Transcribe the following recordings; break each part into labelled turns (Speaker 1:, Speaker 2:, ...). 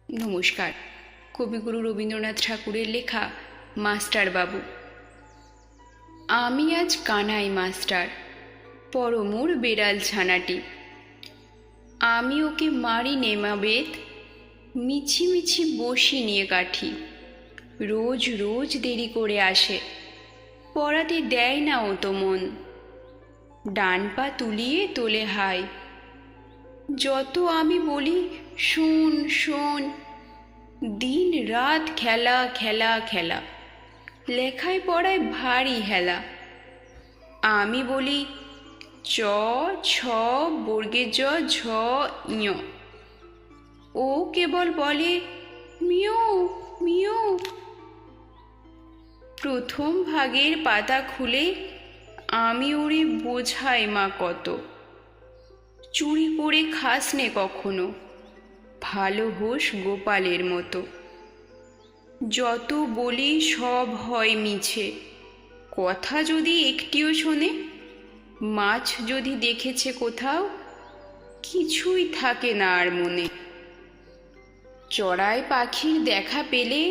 Speaker 1: নমস্কার। কবিগুরু রবীন্দ্রনাথ ঠাকুরের লেখা মাস্টার বাবু। আমি আজ কানাই মাস্টার, পরমোর বেড়াল ছানাটি। আমি ওকে মারি নেমা বেত, মিছি মিছি বসি নিয়ে কাঠি। রোজ রোজ দেরি করে আসে, পড়াতে দেয় না ও তো মন। ডান পা তুলিয়ে তোলে হাই, যত আমি বলি শোন শোন। দিন রাত খেলা খেলা খেলা, লেখায় পড়ায় ভারী হেলা। আমি বলি চ ছ বর্গের জ ঝ ইয়, ও কেবল বলে মিও মিও। প্রথম ভাগের পাতা খুলে আমি ওরে বোঝাই মা কত। চুরি করে খাস নে কখনো, ভালো হোস গোপালের মতো। যত বলি সব হয় মিছে, কথা যদি একটিও শোনে। মাছ যদি দেখেছে কোথাও, কিছুই থাকে না আর মনে। চড়াই পাখির দেখা পেলে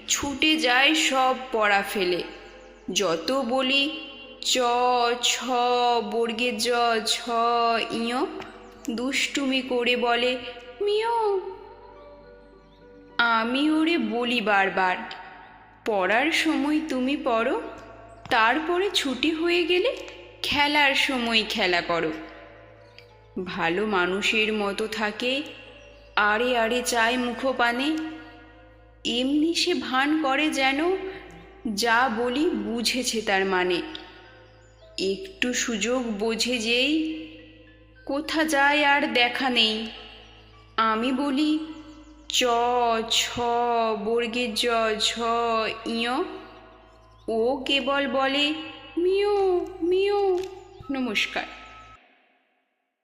Speaker 1: ছুটে যায় সব পড়া ফেলে। যত বলি চ ছ বর্গের জ ছ ইয়, দুষ্টুমি করে বলে মিও। আমি ওরে বলি বারবার, পড়ার সময় তুমি পড়ো, তারপরে ছুটি হয়ে গেলে খেলার সময় খেলা করো। ভালো মানুষের মতো থাকে, আড়ে আড়ে চায় মুখপানে। এমনি সে ভান করে যেন যা বলি বুঝেছে তার মানে। একটু সুযোগ বোঝে যেই, কোথা যায় আর দেখা নেই। আমি বলি চ ছ বর্গের জ ঝ ইয়, ও কেবল বলে মিও মিও। নমস্কার।